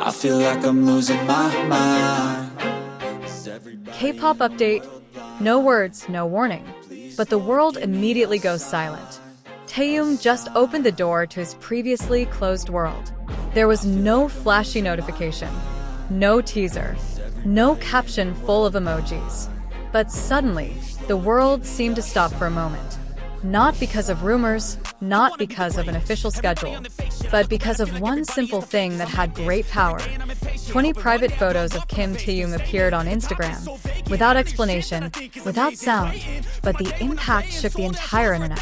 I feel like I'm losing my mind. K-pop update. No words, no warning. But the world immediately goes silent. Taehyung just opened the door to his previously closed world. There was no flashy notification, no teaser, no caption full of emojis. But suddenly, the world seemed to stop for a moment. Not because of rumors, not because of an official schedule, but because of one simple thing that had great power. 20 private photos of Kim Taehyung appeared on Instagram, without explanation, without sound, but the impact shook the entire internet.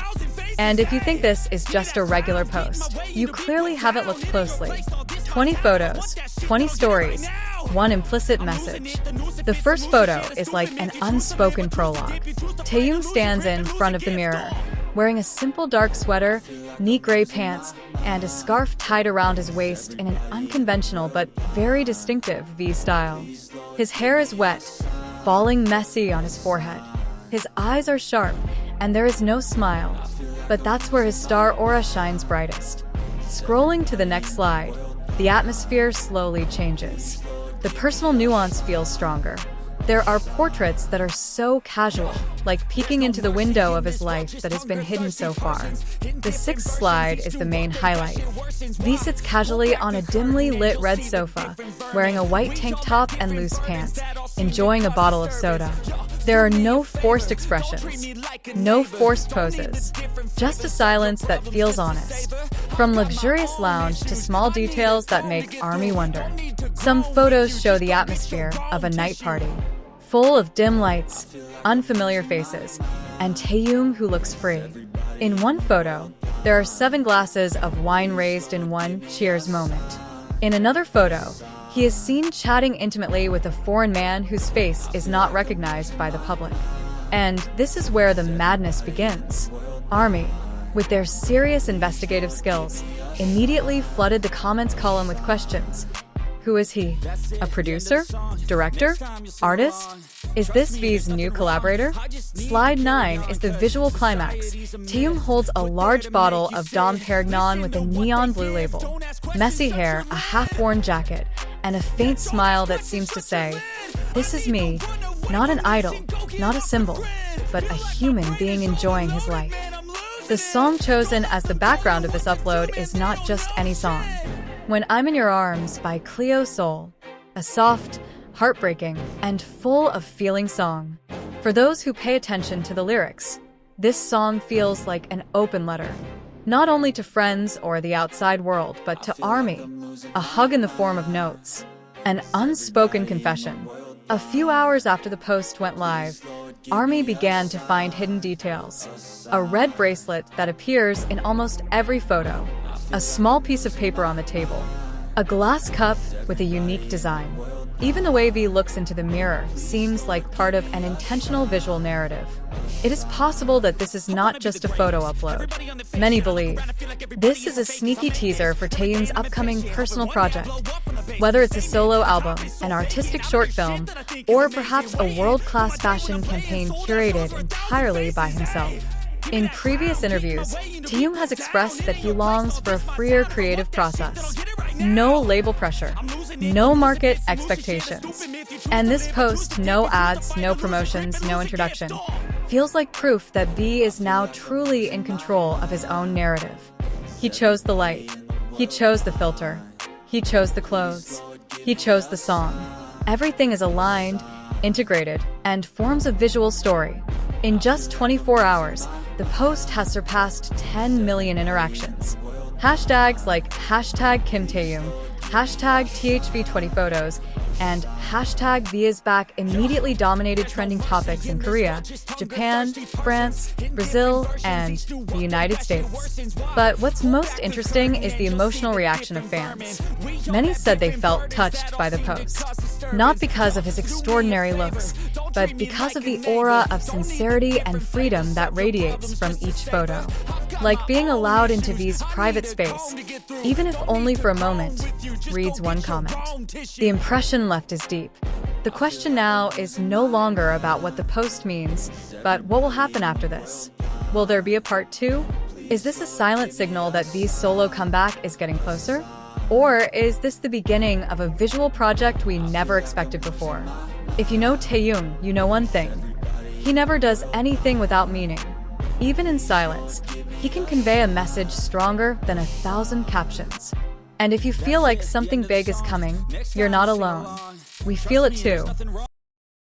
And if you think this is just a regular post, you clearly haven't looked closely. 20 photos, 20 stories, one implicit message. The first photo is like an unspoken prologue. Taehyung stands in front of the mirror, wearing a simple dark sweater, neat gray pants, and a scarf tied around his waist in an unconventional but very distinctive V style. His hair is wet, falling messy on his forehead. His eyes are sharp, and there is no smile, but that's where his star aura shines brightest. Scrolling to the next slide, the atmosphere slowly changes. The personal nuance feels stronger. There are portraits that are so casual, like peeking into the window of his life that has been hidden so far. The sixth slide is the main highlight. V sits casually on a dimly lit red sofa, wearing a white tank top and loose pants, enjoying a bottle of soda. There are no forced expressions, no forced poses, just a silence that feels honest. From luxurious lounge to small details that make ARMY wonder. Some photos show the atmosphere of a night party, full of dim lights, unfamiliar faces, and Taehyung who looks free. In one photo, there are 7 glasses of wine raised in one cheers moment. In another photo, he is seen chatting intimately with a foreign man whose face is not recognized by the public. And this is where the madness begins. ARMY, with their serious investigative skills, immediately flooded the comments column with questions. Who is he? A producer? Director? Artist? Is this V's new collaborator? Slide 9 is the visual climax. Taehyung holds a large bottle of Dom Perignon with a neon blue label. Messy hair, a half-worn jacket, and a faint smile that seems to say, "This is me, not an idol, not a symbol, but a human being enjoying his life." The song chosen as the background of this upload is not just any song. When I'm in Your Arms by Cleo Sol, a soft, heartbreaking, and full of feeling song. For those who pay attention to the lyrics, this song feels like an open letter, not only to friends or the outside world, but to ARMY, a hug in the form of notes, an unspoken confession. A few hours after the post went live, ARMY began to find hidden details. A red bracelet that appears in almost every photo, a small piece of paper on the table, a glass cup with a unique design. Even the way V looks into the mirror seems like part of an intentional visual narrative. It is possible that this is not just a photo upload. Many believe this is a sneaky teaser for Taehyung's upcoming personal project. Whether it's a solo album, an artistic short film, or perhaps a world-class fashion campaign curated entirely by himself. In previous interviews, Taehyung has expressed that he longs for a freer creative process. No label pressure, no market expectations. And this post, no ads, no promotions, no introduction, feels like proof that V is now truly in control of his own narrative. He chose the light. He chose the filter. He chose the clothes. He chose the song. Everything is aligned, integrated, and forms a visual story. In just 24 hours, the post has surpassed 10 million interactions. Hashtags like hashtag Kim Taehyung, hashtag THV20photos, and hashtag V is back immediately dominated trending topics in Korea, Japan, France, Brazil, and the United States. But what's most interesting is the emotional reaction of fans. Many said they felt touched by the post, not because of his extraordinary looks, but because of the aura of sincerity and freedom that radiates from each photo. Like being allowed into V's private space, even if only for a moment, reads one comment. The impression left is deep. The question now is no longer about what the post means, but what will happen after this. Will there be a part 2? Is this a silent signal that V's solo comeback is getting closer? Or is this the beginning of a visual project we never expected before? If you know Taehyung, you know one thing. He never does anything without meaning. Even in silence, he can convey a message stronger than 1,000 captions. And if you feel like something big is coming, you're not alone. We feel it too.